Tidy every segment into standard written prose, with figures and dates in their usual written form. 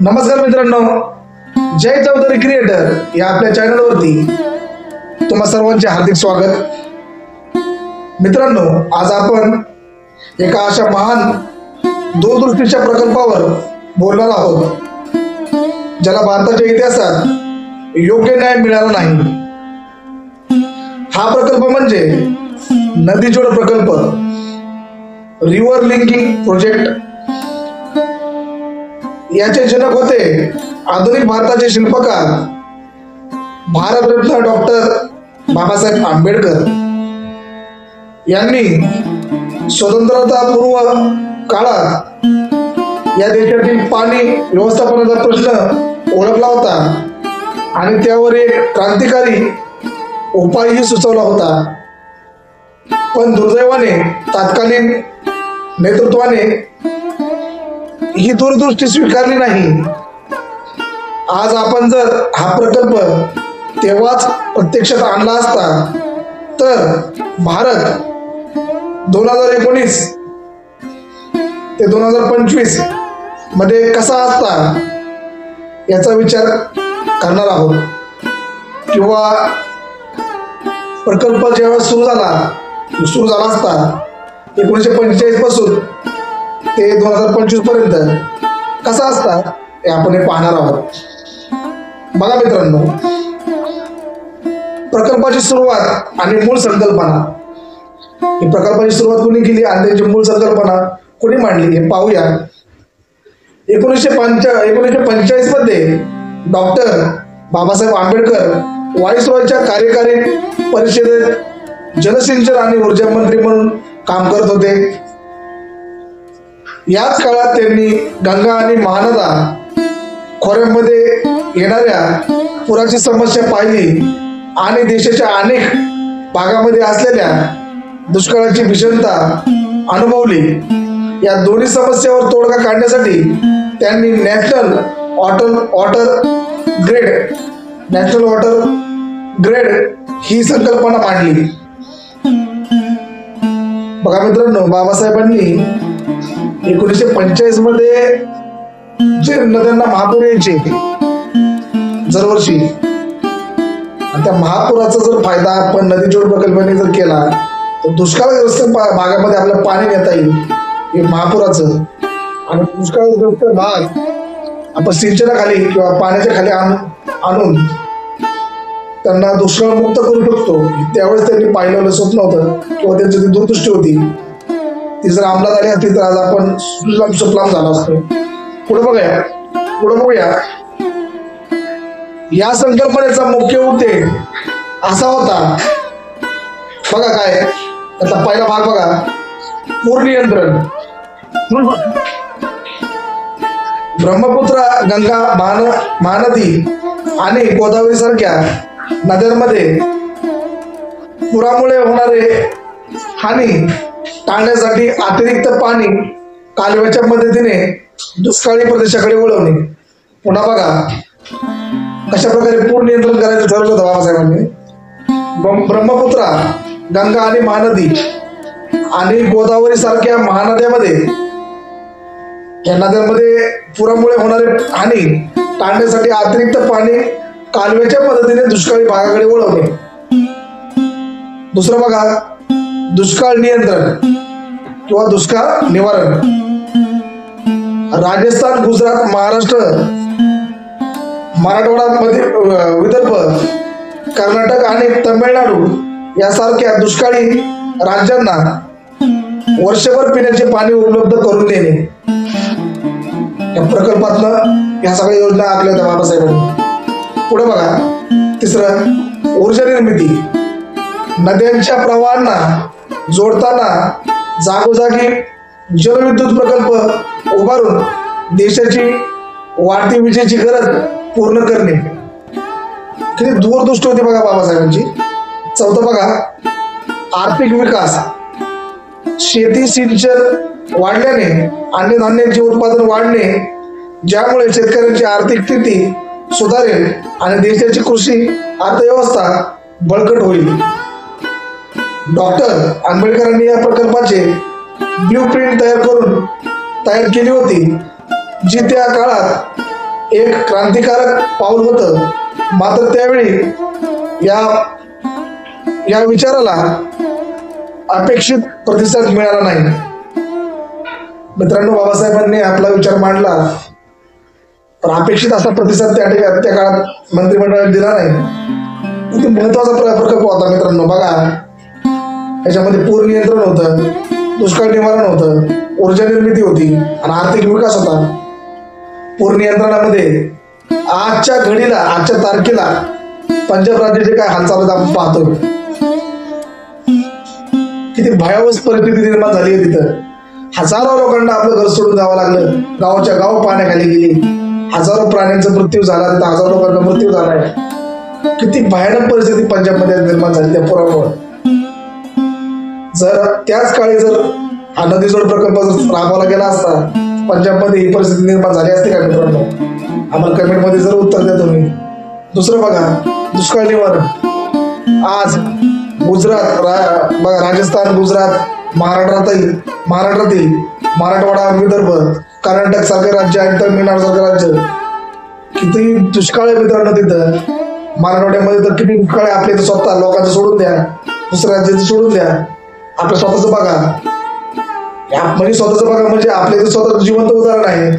नमस्कार मित्रांनो, जय चौधरी क्रिएटर या आपल्या चॅनलवरती तुम्हा सर्वांचे हार्दिक स्वागत। मित्रांनो, आज आपण एका अशा महान दूरदृष्टीच्या प्रकल्पावर बोलणार आहोत ज्याला भारताच्या इतिहासात योग्य न्याय मिळाला नाही। हा प्रकल्प म्हणजे नदी जोड प्रकल्प, रिव्हर लिंकिंग प्रोजेक्ट। याचे जनक होते आधुनिक भारताचे शिल्पकार भारतरत्न डॉक्टर बाबासाहेब आंबेडकर यांनी स्वतंत्रतापूर्व काळात या देशातील पाणी व्यवस्थापनाचा प्रश्न ओळखला होता आणि त्यावर एक क्रांतिकारी उपायही सुचवला होता। पण दुर्दैवाने तत्कालीन नेतृत्वाने ही दूरदृष्टी स्वीकारली नाही। आज आपण जर हा प्रकल्प तेव्हाच प्रत्यक्षात आणला असता तर भारत 2019 ते 2025 मध्ये कसा असता याचा विचार करणार आहोत। किंवा प्रकल्प जेव्हा सुरू झाला असता 1945 पासून ते 2025 पर्यंत कसा असता हे आपण पाहणार आहोत। बघा मित्रांनो, प्रकल्पाची सुरुवात आणि मूळ संकल्पना। ही प्रकल्पाची सुरुवात कोणी केली आणि त्याची मूळ संकल्पना कोणी मांडली हे पाहूया। 1945 मध्ये डॉक्टर बाबासाहेब आंबेडकर व्हाईसरॉयच्या कार्यकारी परिषदेत जलसिंचन आणि ऊर्जा मंत्री म्हणून काम करत होते। याच काळात त्यांनी गंगा आणि महानदा खोऱ्यामध्ये येणाऱ्या पुराची समस्या पाहिली आणि देशाच्या अनेक भागामध्ये असलेल्या दुष्काळाची भीषणता अनुभवली। या दोन्ही समस्यावर तोडगा काढण्यासाठी त्यांनी नॅशनल वॉटर ग्रेड ही संकल्पना मांडली। बघा मित्रांनो, बाबासाहेबांनी 1945 मध्ये जे नद्यांना महापूर यायचे दरवर्षी, आणि त्या महापुराचा जर फायदा आपण नदी जोड प्रकल्पाने जर केला तर दुष्काळग्रस्त भागामध्ये आपल्याला पाणी नेता येईल। हे महापुराचं आणि दुष्काळग्रस्त भाग आपण सिंचनाखाली किंवा पाण्याच्या खाली आणून त्यांना दुष्काळमुक्त करू शकतो। त्यावेळेस त्यांनी पाहिलेलं स्वप्न होतं किंवा त्यांची ती दूरदृष्टी होती, ती जर अंमलात आली असती तर आज आपण सुफलाम झाला असतो। पुढे बघूया। या संकल्पनेचा मुख्य उद्देश असा होता, बघा काय त्याचा पहिला भाग बघा, पूर नियंत्रण। ब्रह्मपुत्रा, गंगा, महानदी आणि गोदावरी सारख्या नद्यांमध्ये पुरामुळे होणारे हानी टाळण्यासाठी अतिरिक्त पाणी कालव्याच्या मदतीने दुष्काळी प्रदेशाकडे वळवणे। पुन्हा बघा कशा प्रकारे पूर नियंत्रण करायचं ठरवलं होतं बाबासाहेबांनी। ब्रह्मपुत्रा, गंगा आणि महानदी आणि गोदावरी सारख्या महानद्यामध्ये या नद्यांमध्ये पुरामुळे होणारे हानी टाळण्यासाठी अतिरिक्त पाणी कालव्याच्या मदतीने दुष्काळी भागाकडे वळवणे। दुसरं बघा, दुष्काळ नियंत्रण किंवा दुष्काळ निवारण। राजस्थान, गुजरात, महाराष्ट्र, मराठवाडा, विदर्भ, कर्नाटक आणि तमिळनाडू यासारख्या दुष्काळी राज्यांना वर्षभर पिण्याचे पाणी उपलब्ध करून देणे। या प्रकल्पातनं या सगळ्या योजना आखल्या होत्या बाबासाहेबांनी। पुढे बघा, तिसरं ऊर्जा निर्मिती। नद्यांच्या प्रवाहांना जोडताना जागोजागी जलविद्युत प्रकल्प उभारून देशाची वाढती विजेची गरज पूर्ण करणे। किती दूरदृष्टी होती बघा बाबासाहेबांची। चौथं बघा, आर्थिक विकास। शेती सिंचन वाढल्याने अन्नधान्याचे उत्पादन वाढणे, ज्यामुळे शेतकऱ्यांची आर्थिक स्थिती सुधारेल आणि देशाची कृषी अर्थव्यवस्था बळकट होईल। डॉक्टर आंबेडकरांनी या प्रकल्पाचे ब्ल्यूप्रिंट तयार केली होती, जी त्या काळात एक क्रांतिकारक पाऊल होतं. मात्र त्यावेळी या विचाराला अपेक्षित प्रतिसाद मिळाला नाही. मित्रांनो, बाबासाहेबांनी आपला विचार मांडला, पण अपेक्षित असा प्रतिसाद त्या काळात मंत्रिमंडळाने दिला नाही. किती महत्वाचा प्रकल्प होता मित्रांनो. बघा, याच्यामध्ये पूर नियंत्रण होतं, दुष्काळ निवारण होतं, ऊर्जा निर्मिती होती आणि आर्थिक विकास होता. पूर नियंत्रणामध्ये आजच्या तारखेला पंजाब राज्याचे काय हालचाल आपण पाहतोय. किती भयावह परिस्थिती निर्माण झाली आहे. तिथं हजारो लोकांना आपलं घर सोडून जावं लागलं. गावाच्या गाव पाण्याखाली गेली. हजारो प्राण्यांचा मृत्यू झाला. तिथं हजारो लोकांचा मृत्यू झालाय. किती भयानक परिस्थिती पंजाबमध्ये निर्माण झाली त्या पुरामुळे. जर त्याच काळी जर हा नदीजोड प्रकल्प जर राबवला गेला असता, पंजाबमध्ये ही परिस्थिती निर्माण झाली असते का मित्रांनो? आम्हाला कमेंट मध्ये जर उत्तर द्या तुम्ही. दुसरं बघा, दुष्काळ निवारण. आज गुजरात बघा, राजस्थान, गुजरात, महाराष्ट्रातील मराठवाडा, विदर्भ, कर्नाटक सारखे राज्य आणि तमिळनाडू सारखे राज्य किती दुष्काळ आहे मित्रांनो. तिथं मराठवाड्यामध्ये तर किती दुष्काळ आहे. आपल्या इथं स्वतः लोकांचं सोडून द्या, दुसऱ्या राज्याचं सोडून द्या, आपलं स्वतःच बघा. म्हणजे स्वतःच बघा म्हणजे आपल्या इथं स्वतःच जिवंत उदाहरण आहे.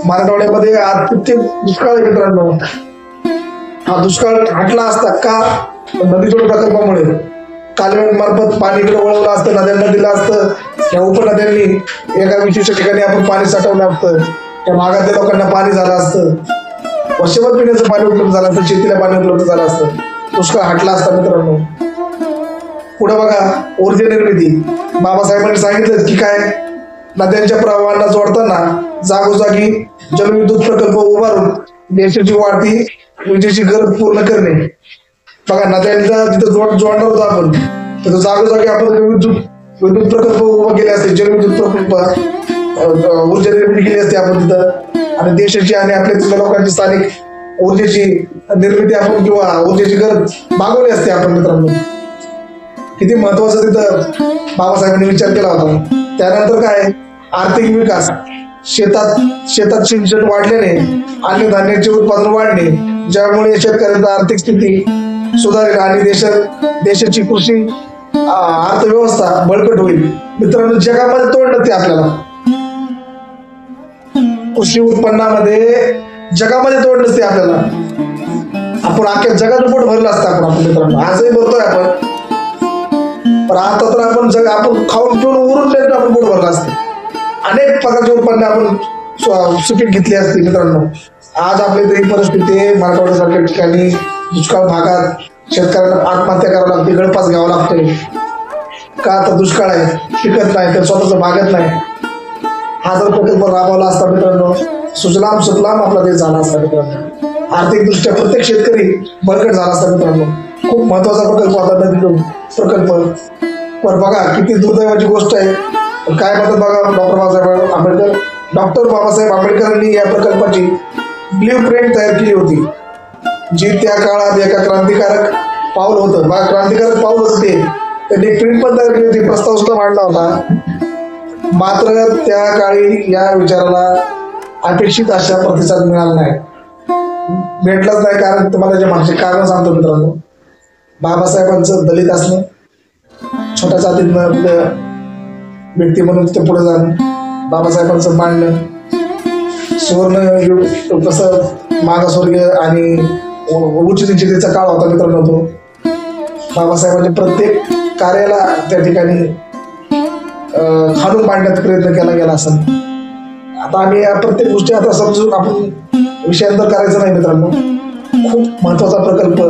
मराठवाड्यामध्ये आज किती दुष्काळ आहे मित्रांनो. हा दुष्काळ हटला असता का? नदीजोड प्रकल्पामुळे. कालव्यांमार्फत पाणी इकडे वळवलं असतं, नद्यांना दिलं असतं. या उपनद्यांनी एका विशिष्ट ठिकाणी आपण पाणी साठवलं असतं. त्या भागातल्या लोकांना पाणी झालं असतं. वर्षभर पिण्याचं पाणी उपलब्ध झालं असतं, शेतीला पाणी उपलब्ध झालं असतं. दुष्काळ हटला असता मित्रांनो. पुढे बघा, ऊर्जा निर्मिती. बाबासाहेबांनी सांगितलं की काय, नद्यांच्या प्रवाहांना जोडताना जागोजागी जलविद्युत प्रकल्प उभारून देशाची वाढती विजेची गरज पूर्ण करणे. बघा, नद्यांचा जिथं जोडणार होतो आपण, तिथं जागोजागी आपण विद्युत प्रकल्प उभा केले असते, जलविद्युत प्रकल्प, ऊर्जा निर्मिती केली असते आपण तिथं. आणि देशाची आणि आपल्या तिथल्या लोकांची स्थानिक ऊर्जेची निर्मिती आपण किंवा ऊर्जेची गरज भागवली असते आपण मित्रांनो. किती महत्वाचा तिथं बाबासाहेबांनी विचार केला होता. त्यानंतर काय, आर्थिक विकास. शेतात सिंचन वाढल्याने अन्नधान्याचे उत्पादन वाढणे, ज्यामुळे शेतकऱ्यांची आर्थिक स्थिती सुधारेल आणि देशाची कृषी अर्थव्यवस्था बळकट होईल. मित्रांनो, जगामध्ये तोड नसते आपल्याला. कृषी उत्पन्नामध्ये जगामध्ये तोड नसते आपल्याला. आपण अख्ख्या जगाचं पोट भरलं असतं आपण मित्रांनो. आजही भरतोय आपण, पण आता तर आपण खाऊन पिऊन उरून आपण पोट भरलं असते. अनेक प्रकारचे उत्पन्न आपण सुपीक घेतली असते मित्रांनो. आज आपल्या इथे ही परिस्थिती आहे. मराठवाड्यासारख्या ठिकाणी दुष्काळ भागात शेतकऱ्यांना आत्महत्या करावं लागते, गळफास घ्यावं लागतोय. का तर दुष्काळ आहे, पिकत नाही, तर स्वतःच भागत नाही. हा जर प्रकल्प राबवला असता मित्रांनो, सुजलाम सुफलाम आपला देश झाला असता मित्रांनो. आर्थिक दृष्ट्या प्रत्येक शेतकरी बळकट झाला असता मित्रांनो. खूप महत्वाचा प्रकल्प होता नदीजोड प्रकल्प. पण बघा, किती दुर्दैवाची गोष्ट आहे. काय म्हणतात बघा, डॉक्टर बाबासाहेब आंबेडकरांनी या प्रकल्पाची ब्ल्यू प्रिंट तयार केली होती, जी त्या काळात एका क्रांतिकारक पाऊल होतं. बघा, क्रांतिकारक पाऊल होतं ते. त्यांनी प्रिंट पण तयार केली होती, प्रस्ताव सुद्धा मांडला होता. मात्र त्या काळी या विचाराला अपेक्षित अशा प्रतिसाद मिळाला नाही, भेटलाच नाही. कारण तुम्हाला त्याच्या मागचे कारण सांगतो मित्रांनो. बाबासाहेबांचं दलित असणं, छोट्या जातीतनं व्यक्ती म्हणून तिथे पुढे जाणं, बाबासाहेबांचं मांडणं, सुवर्ण कसं मागासवर्गीय आणि उच्च शिक्षितेचा काळ होता मित्रांनो तो. बाबासाहेबांच्या प्रत्येक कार्याला त्या ठिकाणी खालून मांडण्याचा प्रयत्न केला गेला असेल. आता आम्ही या प्रत्येक गोष्टी आता समजून आपण विषयांतर करायचं नाही मित्रांनो. खूप महत्वाचा प्रकल्प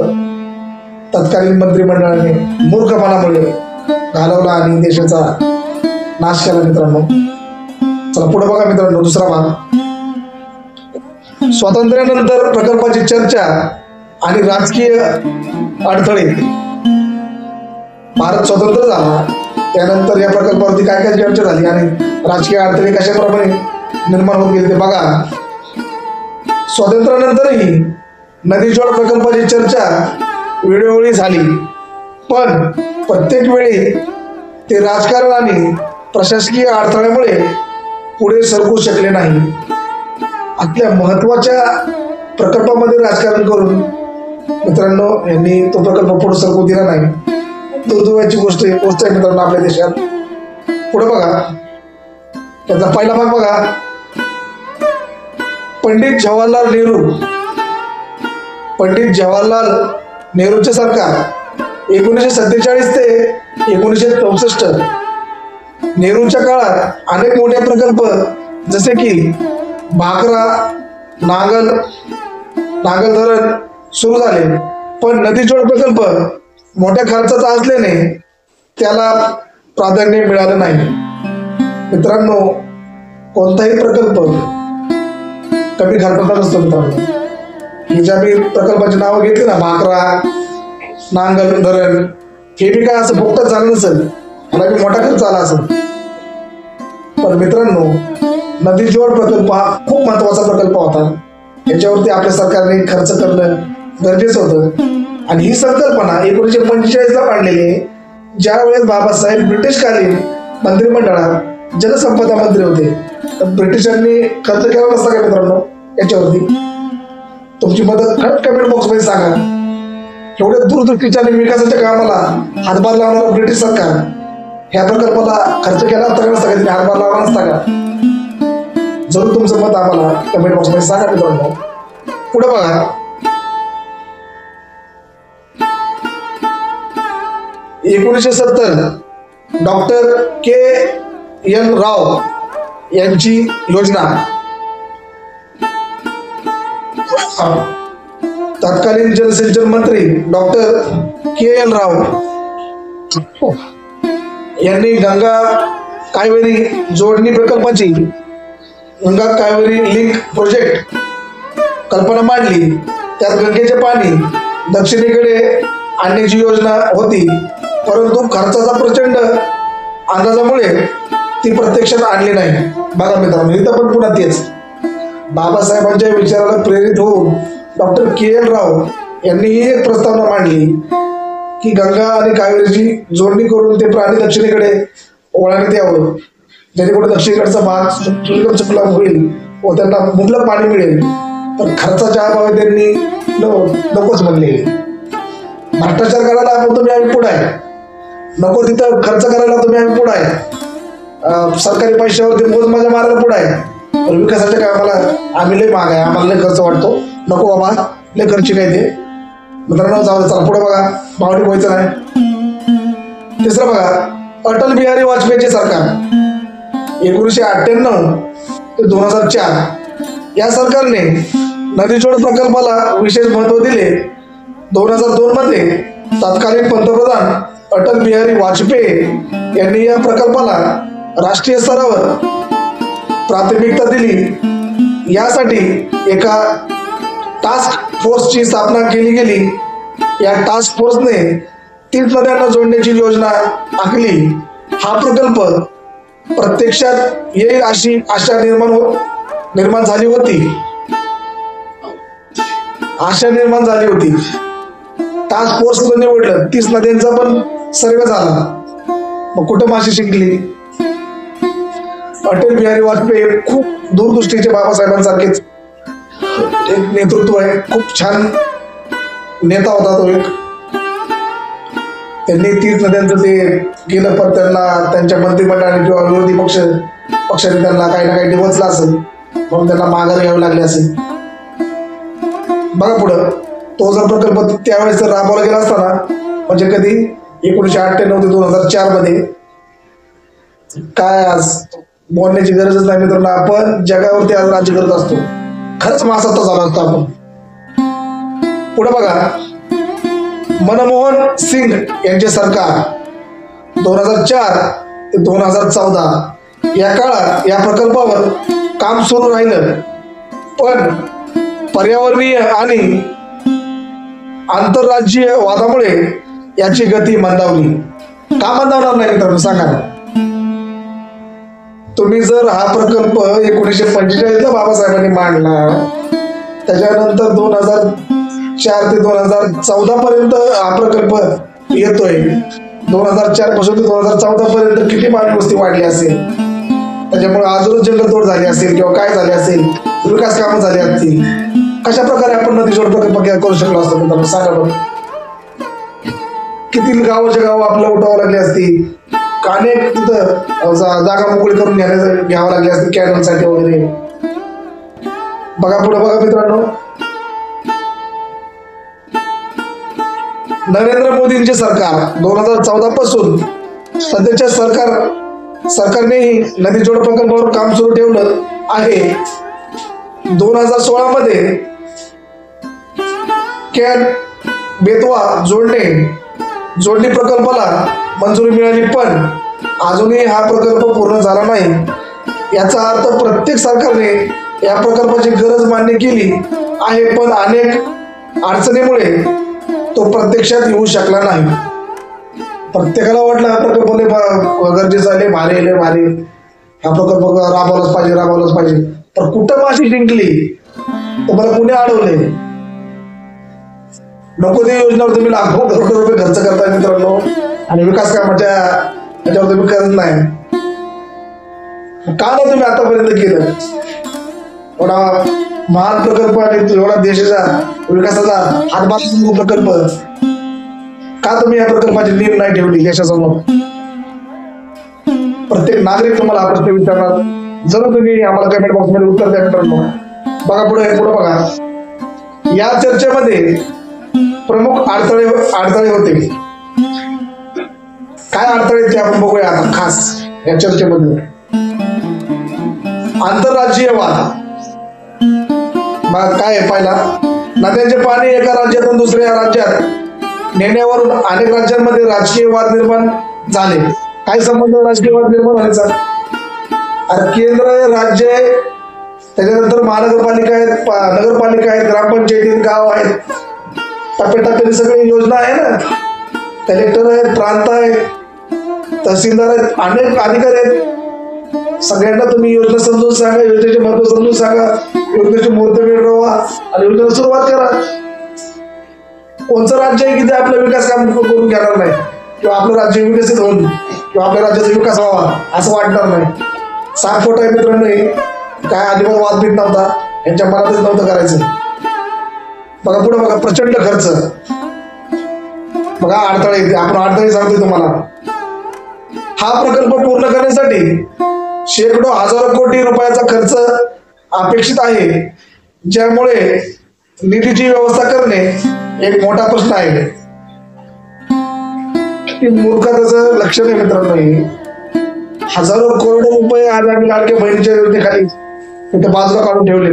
तत्कालीन मंत्रिमंडळाने मूर्खपणामुळे घालवला आणि देशाचा नाश केला मित्रांनो. चला पुढे बघा मित्रांनो, दुसरा भाग. स्वातंत्र्यानंतर प्रकल्पाची चर्चा आणि राजकीय अडथळे. भारत स्वतंत्र झाला त्यानंतर या प्रकल्पावरती काय काय चर्चा झाली आणि राजकीय अडथळे कशाप्रमाणे निर्माण होत गेले ते बघा. स्वातंत्र्यानंतरही नदीजोड प्रकल्पाची चर्चा वेळोवेळी झाली, पण प्रत्येक वेळी ते राजकारण आणि प्रशासकीय अडथळ्यामुळे पुढे सरकू शकले नाही. आपल्या महत्वाच्या प्रकल्पामध्ये राजकारण करून मित्रांनो यांनी तो प्रकल्प पुढे सरकू दिला नाही. दुर्दैवाची गोष्ट आहे मित्रांनो आपल्या देशात. पुढे बघा, त्याचा पहिला भाग बघा. पंडित जवाहरलाल नेहरूचे सरकार 1947 ते 1964. नेहरूच्या काळात अनेक मोठे प्रकल्प जसे की भाकरा नांगल धरण सुरू झाले, पण नदीजोड प्रकल्प मोठ्या खर्चाचा असल्याने त्याला प्राधान्य मिळालं नाही. मित्रांनो, कोणताही प्रकल्प कमी खर्चाचा नसतो. मित्रांनो, हे ज्या मी प्रकल्पाची नावं घेतली ना, भाकरा नांगल धरण, हे बी काय असं फुकटात झालं नसेल, ह्याला बी मोठा खर्च आला असेल. पण मित्रांनो, नदीजोड प्रकल्प हा खूप महत्वाचा प्रकल्प होता. याच्यावरती आपल्या सरकारने खर्च करणं गरजेचं होतं. आणि ही संकल्पना 1945 ला मांडलेली आहे, ज्या वेळेस बाबासाहेब ब्रिटिशकालीन मंत्रिमंडळात जलसंपदा मंत्री होते. तर ब्रिटिशांनी खर्च केला नसता का मित्रांनो याच्यावरती? तुमची मदत कमेंट बॉक्स मध्ये सांगा. एवढ्या दूरदृष्टीच्या आणि विकासाच्या कामाला हातभार लावणारा ब्रिटिश सरकार ह्या प्रकल्पाला खर्च केला असता का नसता का? तिने हातभार लावला नसता का? जरूर तुमचं मत आम्हाला कमेंट बॉक्स मध्ये सांगा मित्रांनो. पुढे बघा, 1970 डॉक्टर के.एन. राव यांची योजना. तत्कालीन जलसिंचन मंत्री डॉक्टर के.एन. राव यांनी गंगा कावेरी जोडणी प्रकल्पाची गंगा कावेरी लिंक प्रोजेक्ट कल्पना मांडली. त्यात गंगेचे पाणी दक्षिणेकडे आणण्याची योजना होती, परंतु खर्चाचा प्रचंड अंदाजामुळे ती प्रत्यक्षात आणली नाही. बघा मित्रांनो, इथं पण पुन्हा तेच बाबासाहेबांच्या विचाराला प्रेरित होऊन डॉक्टर के.एन. राव यांनी ही एक प्रस्तावना मांडली की गंगा आणि कावेरीची जोडणी करून ते पाणी दक्षिणेकडे वळवण्यात यावं, जेणेकरून दक्षिणेकडचा भाग सुलभ होईल व त्यांना मुबलक पाणी मिळेल. पण खर्चाच्या अभावी त्यांनी नकोच म्हणले. भ्रष्टाचार करायला आपण तुम्ही आम्ही पुढे आहे, नको तिथं खर्च करायला तुम्ही आम्ही पुढे आहे, सरकारी पैशावरती मोजमाजा मारायला पुढे आहे. विकासाच्या कामाला आम्ही लय महाग आहे, आम्हाला लय खर्च वाटतो, नको बाबा लय खर्ची काय ते. मित्रांनो जाऊ दे, चला पुढे बघा, मावडी व्हायचं नाही. तिसरं बघा, अटल बिहारी वाजपेयीचे सरकार 1998 ते 2004 या सरकारने नदीजोड प्रकल्पाला विशेष महत्व दिले. 2002 मध्ये तत्कालीन पंतप्रधान अटल बिहारी वाजपेयी यांनी या प्रकल्पाला राष्ट्रीय स्तरावर प्राथमिकता दिली. यासाठी एका टास्क फोर्सची स्थापना केली गेली. या टास्क फोर्सने 30 नद्यांना जोडण्याची योजना आखली. हा प्रकल्प प्रत्यक्षात येईल अशी आशा निर्माण झाली होती. टास्क फोर्स निवडलं, 30 नद्यांचा पण सर्वे झाला. मग कुठं माशी शिकली? अटल बिहारी वाजपेयी खूप दूरदृष्टीचे बाबासाहेबांसारखेच एक नेतृत्व आहे, खूप छान नेता होता तो एक. त्यांनी 30 नद्यांचं ते केलं, पण त्यांना त्यांच्या मंत्रिमंडळाने किंवा विरोधी पक्षाने त्यांना काही ना काही डिवचलं असेल, म्हणून त्यांना माघार घ्यावी लागली असेल. बघा पुढं, तो जर प्रकल्प त्यावेळेस जर राबवला गेला असताना, म्हणजे कधी 1998 ते 2004 मध्ये, काय आज बोलण्याची गरजच नाही मित्रांनो, आपण जगावरती आज राज्य करत असतो. खरंच महासत्ता झाला असतो आपण. पुढे बघा, मनमोहन सिंग यांचे सरकार 2004 ते 2014 या काळात या प्रकल्पावर काम सुरू राहिलं, पण पर्यावरणीय आणि आंतरराज्यीय वादामुळे याची गती मंदावली. का मंदावणार नाही मित्रांनो सांगा ना. तुम्ही जर हा प्रकल्प 1945 ला बाबासाहेबांनी मांडला, त्याच्यानंतर 2004 ते 2014 पर्यंत हा प्रकल्प येतोय. 2004 पासून ते 2014 पर्यंत किती मानवी वस्ती वाढली असेल, त्याच्यामुळे अजूनच जंगलतोड झाली असेल किंवा काय झाले असेल, विकास कामं झाली असतील. कशा प्रकारे आपण नदी जोड प्रकल्प करू शकलो असतो मित्रांनो, सांगा बरं. किती गावाच्या गाव आपल्याला उठावं लागली असती, अनेक तिथं जागा मोकळी करून घ्यावं लागली असते कॅनलसाठी वगैरे. बघा पुढे बघा मित्रांनो, नरेंद्र मोदींचे सरकार 2014 पासून सध्याच्या सरकारनेही नदी जोड प्रकल्पावर काम सुरू ठेवलं आहे. 2016 मध्ये कॅन बेतवा जोडणी प्रकल्पाला मंजुरी मिळाली, पण अजूनही हा प्रकल्प पूर्ण झाला नाही. याचा अर्थ प्रत्येक सरकारने या प्रकल्पाची गरज मान्य केली आहे, पण अनेक अडचणीमुळे तो प्रत्यक्षात येऊ शकला नाही. प्रत्येकाला वाटलं हा प्रकल्प गरजेचा आहे, भारी हा प्रकल्प राबवलाच पाहिजे. पण कुठं माशी जिंकली तर मला कुणी अडवले. नको ते योजनेवर तुम्ही लाखो करोड रुपये खर्च करताय मित्रांनो, आणि विकास कामाच्या याच्यावर तुम्ही करत नाही. का नाही तुम्ही आतापर्यंत केलं? एवढा महान प्रकल्प आणि एवढा देशाच्या विकासाचा हातभार प्रकल्प, का तुम्ही या प्रकल्पाची नीव नाही ठेवली देशासमोर? प्रत्येक नागरिक तुम्हाला हा प्रश्न विचारणार, जर तुम्ही आम्हाला कमेंट बॉक्स मध्ये उत्तर द्या मित्रांनो. बघा पुढे बघा, या चर्चेमध्ये प्रमुख अडथळे होते. काय अडथळे ते आपण बघूया आता खास या चर्चेमध्ये. आंतरराज्यीय वाद. मग काय पहिला, नद्यांचे पाणी एका राज्यातून दुसऱ्या राज्यात नेण्यावरून अनेक राज्यांमध्ये राजकीय वाद निर्माण झाले. काय संबंध राजकीय वाद निर्माण व्हायचा? अरे केंद्र, राज्य, त्याच्यानंतर महानगरपालिका आहेत, नगरपालिका आहेत, ग्रामपंचायती, गाव आहेत, टप्प्याटप्प्याने सगळी योजना आहे ना. कलेक्टर आहेत, प्रांत आहेत, तहसीलदार आहेत, अनेक अधिकारी आहेत. सगळ्यांना तुम्ही योजना समजून सांगा, योजनेचे महत्व समजून सांगा, योजनेचे मुहूर्त वेळ ठरवा आणि योजनेला सुरुवात करा. कोणचं राज्य आहे की ते आपलं विकास काम करून घेणार नाही, किंवा आपलं राज्य विकसित होऊन किंवा आपल्या राज्याचा विकास व्हावा असं वाटणार नाही. साफ खोट आहे मित्रांनो, हे काय अजिबात वादभीत नव्हता, यांच्या मनातच नव्हतं करायचं. बघा पुढे बघा, प्रचंड खर्च. बघा अडथळे, आपण अडथळे सांगतोय तुम्हाला. हा प्रकल्प पूर्ण करण्यासाठी शेकडो हजारो कोटी रुपयाचा खर्च अपेक्षित आहे, ज्यामुळे निधीची व्यवस्था करणे एक मोठा प्रश्न आहे. मूर्खतेचं लक्षण आहे मित्रांनो. हजारो करोड रुपये आज आम्ही लाडक्या बहिणीच्या योजनेखाली तिथे बाजूला काढून ठेवले.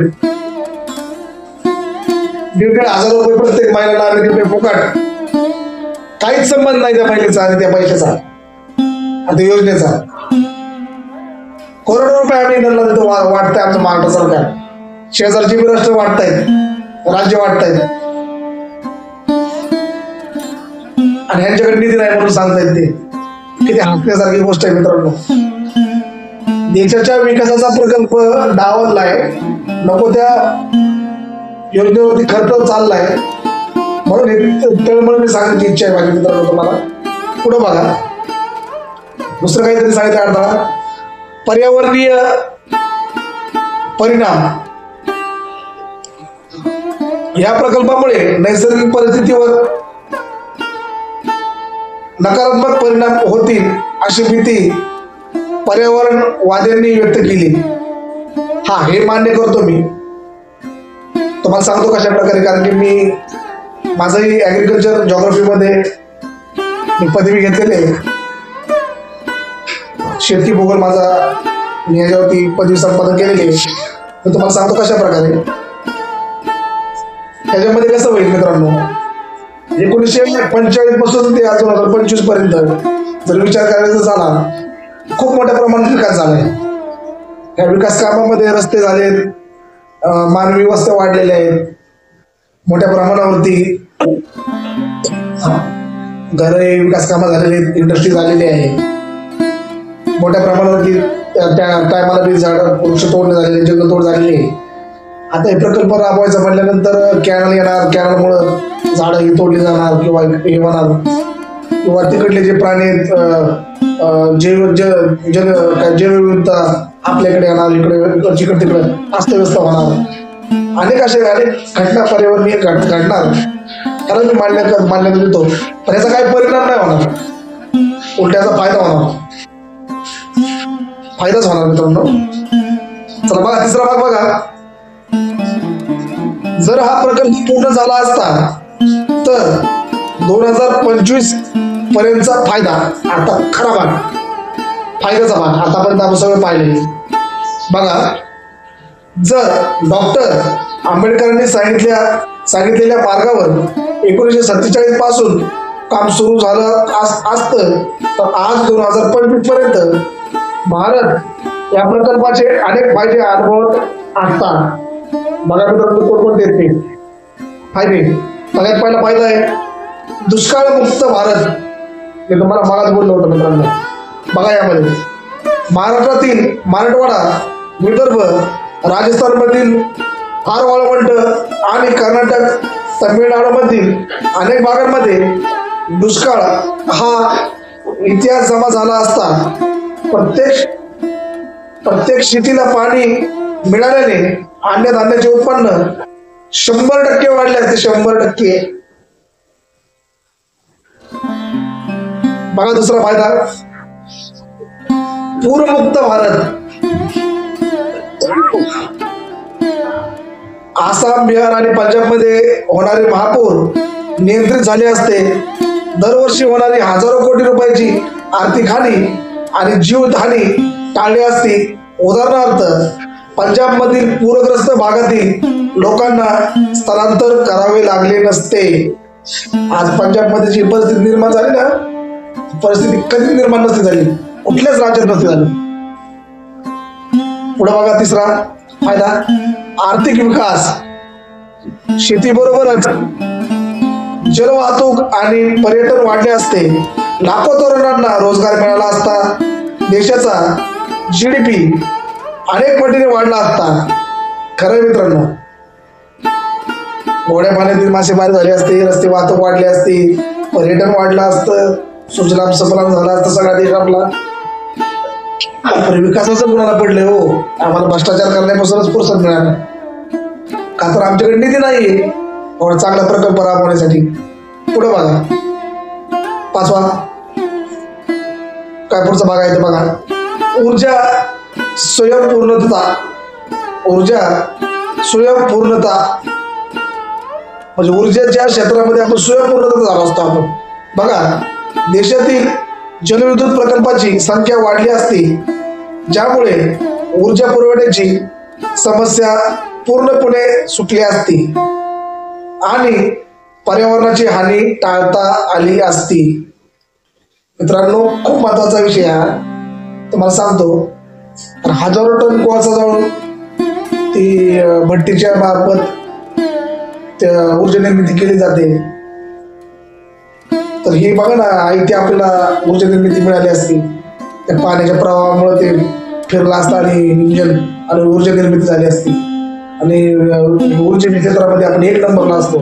1,500 रुपये प्रत्येक महिन्याला आम्ही तिथे फुकट. काहीच संबंध नाही त्या महिलेचा आणि त्या पैशाचा आणि योजनेचा. करोडो रुपये आम्ही त्यांना तिथं वाटतंय आमचं महाराष्ट्र सरकार. शेजारची बी राष्ट्र वाटतायत, राज्य वाटतायत, आणि ह्यांच्याकडे निधी नाही म्हणून सांगतायत. ते किती हसण्यासारखी गोष्ट आहे मित्रांनो. देशाच्या विकासाचा प्रकल्प डावललाय, नको त्या योजनेवरती खर्च चाललाय, म्हणून तळमळीने सांगण्याची इच्छा आहे माझी मित्रांनो तुम्हाला. पुढे बघा, दुसरं काहीतरी सांगितलं अडथळा. पर्यावरणीय परिणाम. या प्रकल्पामुळे नैसर्गिक परिस्थितीवर नकारात्मक परिणाम होतील अशी भीती पर्यावरणवाद्यांनी व्यक्त केली. हा, हे मान्य करतो मी. तुम्हाला सांगतो कशा प्रकारे, कारण की मी माझंही ऍग्रिकल्चर जॉग्राफी मध्ये मी पदवी घेतलेली आहे. शेती भूगोल माझा मी याच्यावरती पदवी संपादन केलेली आहे. मी तुम्हाला सांगतो कशा प्रकारे. त्याच्यामध्ये कसं होईल मित्रांनो, 1945 पासून ते 2025 पर्यंत जर विचार करायचा झाला, खूप मोठ्या प्रमाणात विकास झालाय. या विकास कामामध्ये रस्ते झालेत, मानवी वस्त्या वाढलेल्या आहेत, मोठ्या प्रमाणावरती घरे विकास कामं झालेले आहेत, इंडस्ट्री झालेली आहे, मोठ्या प्रमाणावरती त्या टायमाला बी झाड वृक्ष तोडणे झालेले, जंगलतोड झालेली आहे. आता हे प्रकल्प राबवायचा म्हटल्यानंतर कॅनल येणार, कॅनलमुळे झाडं ही तोडली जाणार किंवा हे होणार, किंवा तिकडले जे प्राणी जैवविविधता आपल्याकडे येणार, इकडे तिकडे अस्तव्यस्त होणार. अनेक घटना पर्यावरणीय घडणार, कारण मी मान्यता देतो, पण याचा काही परिणाम नाही होणार, उलट्याचा फायदाच होणार मित्रांनो. चला बघा तिसरा भाग बघा. जर हा प्रकल्प पूर्ण झाला असता तर 2025 पर्यंतचा फायदा, आता खरा भाग, फायद्याचा भाग आतापर्यंत आपण सगळं पाहिले बघा. जर डॉक्टर आंबेडकरांनी सांगितलेल्या मार्गावर 1947 पासून काम सुरू झालं असतं तर आज 2025 पर्यंत भारत या प्रकल्पाचे अनेक फायदे अनुभवत असतात. बघा मित्रांनो कोणकोणते येते फायदे. सगळ्यात पहिला फायदा आहे दुष्काळ मुक्त भारत. मी तुम्हाला मागास बोललो होतं मित्रांनो. बघा यामध्ये महाराष्ट्रातील मराठवाडा, विदर्भ, राजस्थानमधील फार वाळवंट आणि कर्नाटक, तमिळनाडूमधील अनेक भागांमध्ये दुष्काळ हा इतिहास जमा झाला असता. प्रत्येक शेतीला पाणी मिळाल्याने अन्नधान्याचे उत्पन्न 100% वाढले असते. 100%. बघा दुसरा फायदा पूरमुक्त भारत. आसाम, बिहार आणि पंजाबमध्ये होणारे महापूर नियंत्रित झाले असते. दरवर्षी होणारी हजारो कोटी रुपयाची आर्थिक हानी आणि जीवहानी टाळली असती. उदाहरणार्थ पंजाबमधील पूरग्रस्त भागातील लोकांना स्थलांतर करावे लागले नसते. आज पंजाबमध्ये जी परिस्थिती निर्माण झाली ना, परिस्थिती कधी निर्माण नसती झाली, कुठल्याच राज्यात नसती झाली. पुढे बघा तिसरा फायदा आर्थिक विकास. शेतीबरोबरच जलवाहतूक आणि पर्यटन वाढले असते. लाखो तरुणांना रोजगार मिळाला असता. देशाचा GDP अनेक पटीने वाढला असता. खरं मित्रांनो, गोड्या पाण्यातील मासेमारी झाली असते, रस्ते वाहतूक वाढली असती, पर्यटन वाढलं असतं, सुजलाम सुफलाम झाला असतं सगळा देश आपला. विकासाचं गुणाला पडले हो. आम्हाला भ्रष्टाचार करण्यापासूनच फुरसत मिळालं, का तर आमच्याकडे निधी नाही चांगला प्रकल्प राबवण्यासाठी. पुढे बघा पाचवा काय पुढचा भाग आहे ते बघा. ऊर्जा स्वयंपूर्णता. म्हणजे ऊर्जेच्या क्षेत्रामध्ये आपण स्वयंपूर्णता झालो असतो आपण. बघा देशातील जलविद्युत प्रकल्पाची संख्या वाढली असती, ज्यामुळे ऊर्जा पुरवठ्याची समस्या पूर्णपणे सुटली असती आणि पर्यावरणाची हानी टाळता आली असती. मित्रांनो खूप महत्वाचा विषय हा तुम्हाला सांगतो. हजारो टन कोळसा जाऊन ती भट्टीच्या मार्फत ऊर्जा निर्मिती केली जाते. तर हे बघा ना, इथे आपल्याला ऊर्जा निर्मिती मिळाली असती. त्या पाण्याच्या प्रवाहामुळे ते फिरला असता आणि इंजन आणि ऊर्जा निर्मिती झाली असती. आणि ऊर्जेच्या क्षेत्रामध्ये आपण 1 नंबरला असतो.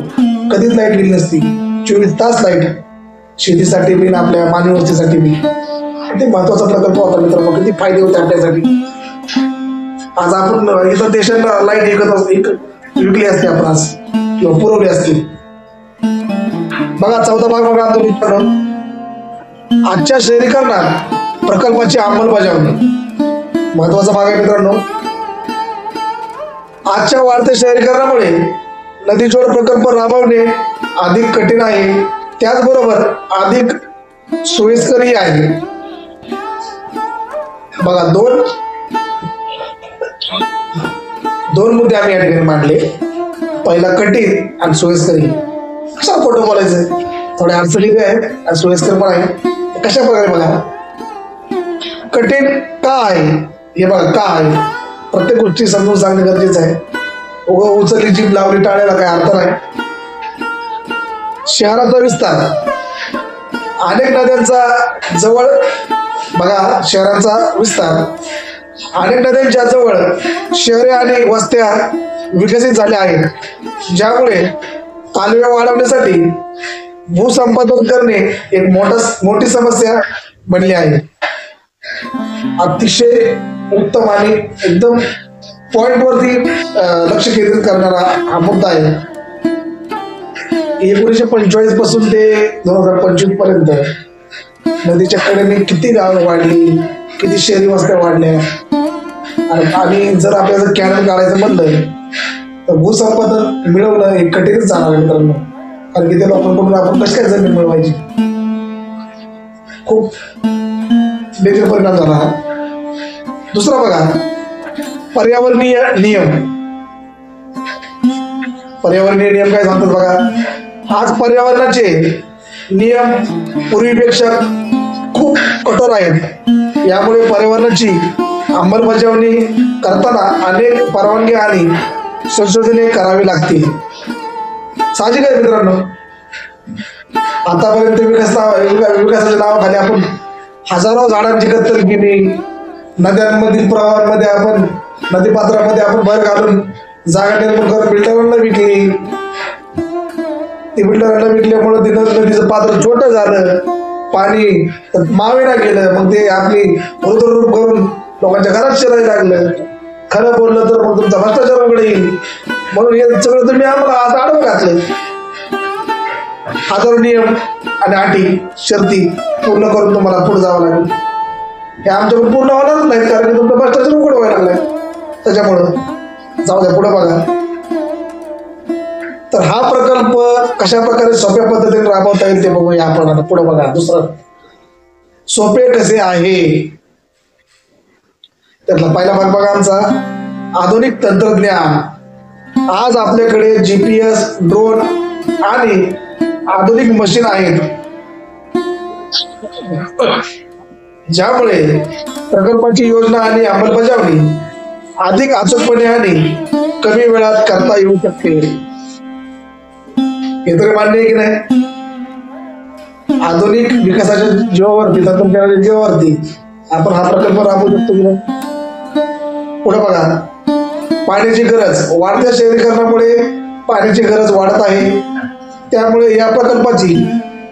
कधीच लाईट गेली नसती. 24 तास लाईट शेतीसाठी बी आपल्या मानवी वस्तीसाठी बी. किती महत्वाचा प्रकल्प होता मित्रांनो, किती फायदे होते आपल्यासाठी. आज आपण इतर देशांना लाईट विकली असते आपण आज, किंवा पुरवली असते. बघा चौथा भाग बघा मित्रांनो. आजच्या शहरीकरणात प्रकल्पाची अंमलबजावणी. महत्वाचा भाग आहे मित्रांनो. आजच्या वाढत्या शहरीकरणामुळे नदीजोड प्रकल्प राबवणे अधिक कठीण आहे, त्याचबरोबर अधिक सोयीस्करही आहे. बघा दोन मुद्दे आम्ही या ठिकाणी मांडले. पहिला कठीण आणि सोयीस्करही. कशा खोटं बोलायचं, थोडे अडचणी आहे आणि सोयीस्कर पण आहे. कशा प्रकारे बघा. कठीण का आहे हे बघा. का आहे प्रत्येक गोष्टी समजून सांगणे गरजेचं आहे. उचलली जीभ लावली टाळायला काय अर्थ नाही. शहराचा विस्तार. अनेक नद्यांचा जवळ बघा. शहरांचा विस्तार. अनेक नद्यांच्या जवळ शहरे आणि वस्त्या विकसित झाल्या आहेत, ज्यामुळे कालव्या वाढवण्यासाठी भूसंपादन करणे एक मोठी समस्या बनली आहे. अतिशय उत्तम आणि एकदम पॉइंटवरती लक्ष केंद्रित करणारा हा मुद्दा आहे. 1945 पासून ते 2025 पर्यंत नदीच्या कडेने किती गावं वाढली, किती शहरी वस्त्या वाढल्या. आणि जर आपल्याला कॅनल काढायचं म्हणलं तर भूसंपादन मिळवणं हे कठीणच जाणार आहे मित्रांनो. कारण की त्या लोकांकडून आपण कशी काय जमीन मिळवायची, खूप बेकार परिणाम झाला. दुसरा बघा, पर्यावरणीय नियम. पर्यावरणीय नियम काय सांगतात बघा. आज पर्यावरणाचे नियम पूर्वीपेक्षा खूप कठोर आहेत. यामुळे पर्यावरणाची अंमलबजावणी करताना अनेक परवानगी आणि संशोधने करावी लागतील. साहजिक आहे मित्रांनो, आतापर्यंत विकासाच्या नावाखाली आपण हजारो झाडांची कत्तल केली. नद्यांमधील प्रवाहांमध्ये आपण, नदीपात्रामध्ये आपण भर घालून जागा निर्माण करून बिल्डरांना विकली. ती बिल्डरांना विकल्यामुळे ते नदीचं पात्र छोटं झालं, पाणी मावेना गेलं. मग ते आपली रुद्ररूप करून लोकांच्या घरात शिरायला लागलं. खरं बोललं तर मग तुमचा भ्रष्टाचार उघड येईल. म्हणून हे सगळं तुम्ही आम्हाला आज आडवं घातलं. हजारो नियम आणि अटी शर्ती पूर्ण करून तुम्हाला पुढे जावं लागेल. हे आमच्याकडून पूर्ण होणारच नाही, कारण की तुमचा भ्रष्टाचार उघड व्हायला लागलाय. त्याच्यामुळं जाऊ द्या, पुढे बघा. तर हा प्रकल्प कशा प्रकारे सोप्या पद्धतीने राबवता येईल ते बघूया आपण आता. पुढे बघा. दुसरं, सोपे कसे आहे. त्यातला पहिला भाग बघा आमचा, आधुनिक तंत्रज्ञान. आज आपल्याकडे GPS, ड्रोन आणि आधुनिक मशीन आहेत, ज्यामुळे प्रकल्पाची योजना आणि अंमलबजावणी अधिक अचूकपणे आणि कमी वेळात करता येऊ शकते. हे तरी मान्य आहे की नाही. आधुनिक विकासाच्या जीवावरती, तंत्रज्ञानाच्या जीवावरती आपण हा प्रकल्प राबवू शकतो की नाही. पुढे बघा, पाण्याची गरज. वाढत्या शहरीकरणामुळे पाण्याची गरज वाढत आहे. त्यामुळे या प्रकल्पाची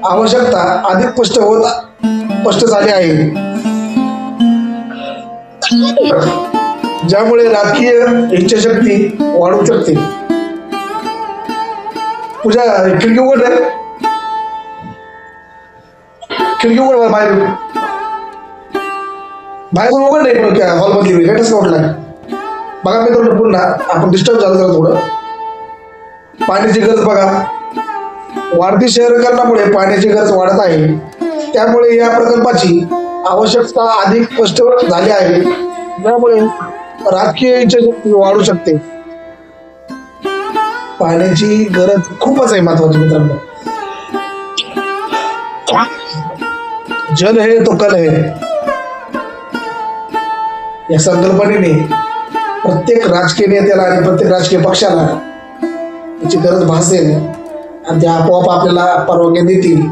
आवश्यकता अधिक स्पष्ट झाली आहे, ज्यामुळे राजकीय इच्छाशक्ती वाढू शकते. पूजा, खिडकी उघड आहे, खिडकी उघड. बाहेरून उघड नाही, पण हॉलमधली लेटेस्ट उघडलाय बघा मित्रांनो. पुन्हा आपण डिस्टर्ब झालं जरा थोडं. पाण्याची गरज बघा. वाढती शहरीकरणामुळे पाण्याची गरज वाढत आहे. त्यामुळे या प्रकल्पाची आवश्यकता अधिक स्पष्ट झाली आहे, ज्यामुळे राजकीय इच्छाशक्ती वाढू शकते. पाण्याची गरज खूपच आहे महत्वाची मित्रांनो. जल है तो कल है या संकल्पनेने प्रत्येक राजकीय नेत्याला आणि प्रत्येक राजकीय पक्षाला याची गरज भासेल आणि ते आपोआप आपल्याला परवानगी देतील.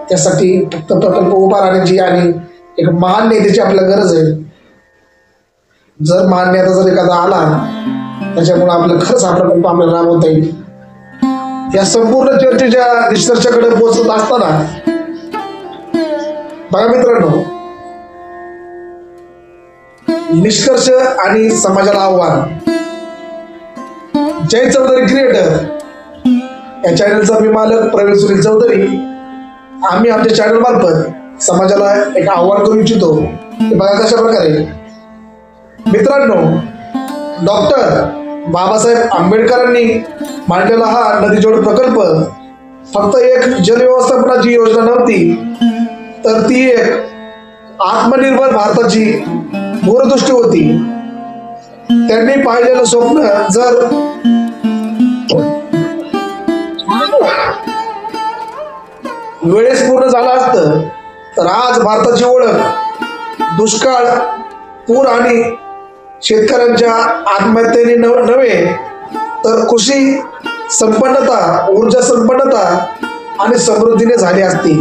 त्यासाठी फक्त प्रकल्प उभा राहण्याची आणि एक महान नेत्याची आपल्याला गरज आहे. जर महान नेता जर एखादा आला, त्याच्यामुळे आपल्याला खरंच हा प्रकल्प आपल्याला राबवता येईल. या संपूर्ण चर्चेच्या निष्कर्षाकडे पोहोचत असताना बघा मित्रांनो, निष्कर्ष आणि समाजाला आव्हान. जय चौधरी क्रिएटर या चॅनलचा मी मालक प्रवीण सुनील चौधरी. आम्ही आमच्या चॅनल मार्फत समाजाला एक आव्हान करू इच्छितो. ते बघा कशा प्रकारे. मित्रांनो, डॉक्टर बाबासाहेब आंबेडकरांनी मांडलेला हा नदीजोड प्रकल्प फक्त एक जलव्यवस्थापनाची योजना नव्हती, तर ती एक आत्मनिर्भर भारताची दूरदृष्टी होती. त्यांनी पाहिलेलं स्वप्न जर वेळेस पूर्ण झालं असतं तर आज भारताची ओळख दुष्काळ, पूर आणि शेतकऱ्यांच्या आत्महत्येने नव्हे तर कृषी संपन्नता, ऊर्जा संपन्नता आणि समृद्धीने झाली असती.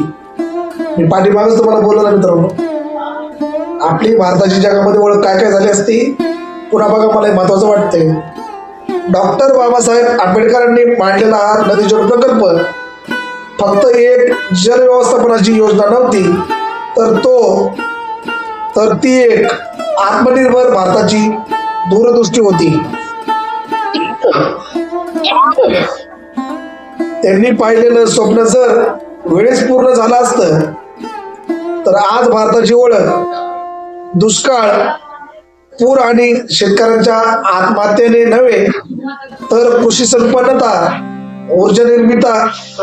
मी पाठीमागच तुम्हाला बोललो ना मित्रांनो, आपली भारताची जगामध्ये ओळख काय काय झाली असती. पुन्हा बघा, मला महत्वाचं वाटतंय, डॉक्टर बाबासाहेब आंबेडकरांनी मांडलेला हा नदीजोड प्रकल्प फक्त एक जल व्यवस्थापनाची योजना नव्हती, तर ती एक आत्मनिर्भर भारताची दूरदृष्टी होती. त्यांनी पाहिलेलं स्वप्न जर वेळेस पूर्ण झालं असतं तर आज भारताची ओळख दुष्काळ, पूर आणि शेतकऱ्यांच्या आत्महत्येने नव्हे तर कृषी संपन्नता,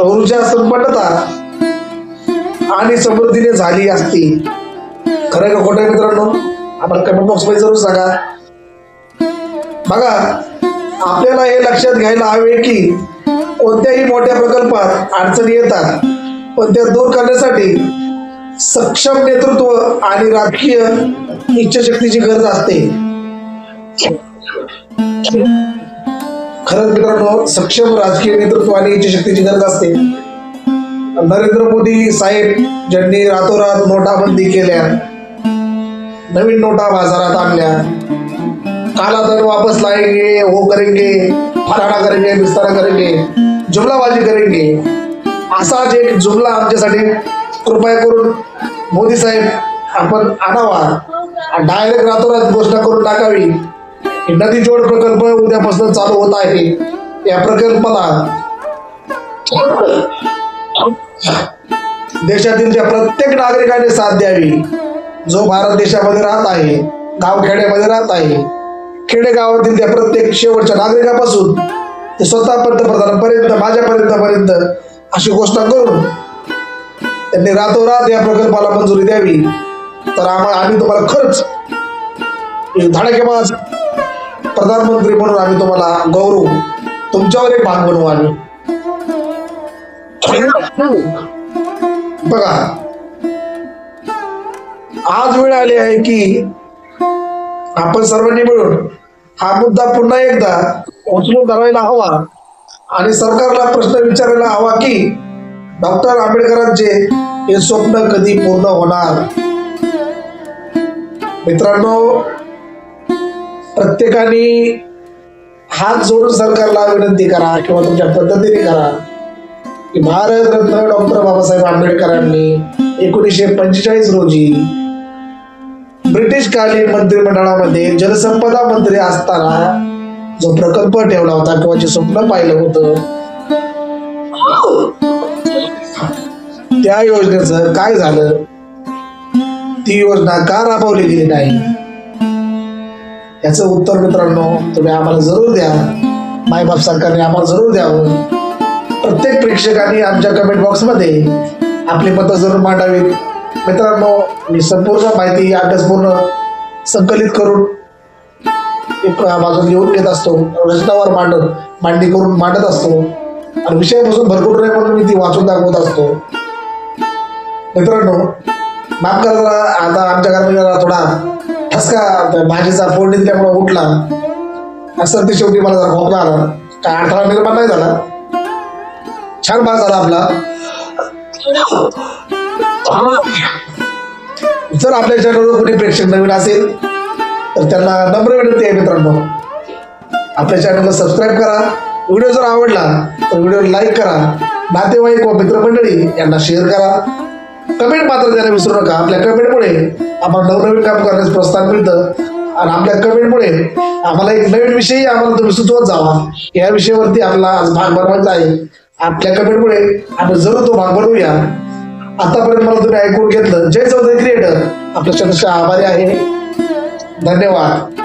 ऊर्जा संपन्नता आणि समृद्धीने झाली असती. खरं का खोटं मित्रांनो? आपण कमेंट बॉक्स मध्ये जरूर सांगा. बघा, आपल्याला हे लक्षात घ्यायला हवे की कोणत्याही मोठ्या प्रकल्पात अडचणी येतात, पण त्या दूर करण्यासाठी सक्षम नेतृत्व आणि राजकीय इच्छाशक्तीची गरज असते. खरंच मित्रांनो, सक्षम राजकीय नेतृत्व आणि इच्छाशक्तीची गरज असते. नरेंद्र मोदी साहेब ज्यांनी रातोरात नोटाबंदी केल्या, नवीन नोटा बाजारात आणल्या, काला धन वापस लाएंगे, वो करेंगे, फलाना करेंगे, बिस्तारा करेंगे, जुमलाबाजी करेंगे, असाच एक जुमला आमच्यासाठी कृपया करून मोदी साहेब आपण आणावा. डायरेक्ट रातोरात घोषणा करून टाकावी. नदी जोड प्रकल्प उद्यापासून चालू होत आहे. या प्रकल्पाला देशातील त्या प्रत्येक नागरिकाने साथ द्यावी जो भारत देशामध्ये राहत आहे, गावखेड्यामध्ये राहत आहे. खेडेगावातील त्या प्रत्येक शेवटच्या नागरिकापासून ते स्वतः पंतप्रधानांपर्यंत, माझ्यापर्यंत अशी घोषणा करून त्यांनी रातोरात या प्रकल्पाला मंजुरी द्यावी. तर आम्ही तुम्हाला खरंच धडाकेबाज प्रधानमंत्री म्हणून आम्ही तुम्हाला गौरव, तुमच्यावर एक भाग बनवू आम्ही. बघा, आज वेळ आली आहे की आपण सर्वांनी मिळून हा मुद्दा पुन्हा एकदा उचलून धरायला हवा आणि सरकारला प्रश्न विचारायला हवा की डॉक्टर आंबेडकरांचे हे स्वप्न कधी पूर्ण होणार. मित्रांनो, प्रत्येकाने हात जोडून सरकारला विनंती करा किंवा तुमच्या पद्धतीने करा की भारतरत्न डॉक्टर बाबासाहेब आंबेडकरांनी 1945 रोजी ब्रिटिशकालीन मंत्रिमंडळामध्ये जलसंपदा मंत्री असताना जो प्रकल्प ठेवला होता किंवा जे स्वप्न पाहिलं होतं, त्या योजनेचं काय झालं, ती योजना का राबवली गेली नाही, याचं उत्तर मित्रांनो तुम्ही आम्हाला जरूर द्या. मायबाप सरकारने आम्हाला जरूर द्यावं. प्रत्येक प्रेक्षकाने आमच्या कमेंट बॉक्समध्ये आपली मतं जरूर मांडावीत. मित्रांनो, मी संपूर्ण माहिती अभ्यासपूर्ण संकलित करून एक बाजून लिहून घेत असतो, रचनावर मांडणी करून मांडत असतो आणि विषयापासून भरपूर नाही म्हणून मी ती वाचून दाखवत असतो. मित्रांनो, माफ करा, जरा आता आमच्या घरामध्ये थोडा ठसका भाजीचा फोडणी दिल्यामुळे उठला. असं ते शेवटी मला जरा खोकला आला, काय अडथळा निर्माण नाही झाला. छान भाग झाला आपला. जर आपल्या चॅनलवर कोणी प्रेक्षक नवीन असेल तर त्यांना नम्र विनंती आहे मित्रांनो, आपल्या चॅनलला सबस्क्राईब करा. व्हिडिओ जर आवडला तर व्हिडिओ लाईक करा. नातेवाईक व मित्रमंडळी यांना शेअर करा. कमेंट मात्र द्यायला विसरू नका. आपल्या कमेंटमुळे आम्हाला नवनवीन काम करण्यास प्रोत्साहन मिळतं आणि आपल्या कमेंटमुळे आम्हाला एक नवीन विषयही आम्हाला तुम्ही सुचवत जावा. या विषयावरती आपला आज भाग बनवायचा आहे. आपल्या कमेंटमुळे आपण जरूर तो भाग बनवूया. आतापर्यंत मला तुम्ही ऐकून घेतलं. जय चौधरी क्रिएटर आपल्या चॅनलचे आभारी आहे. धन्यवाद.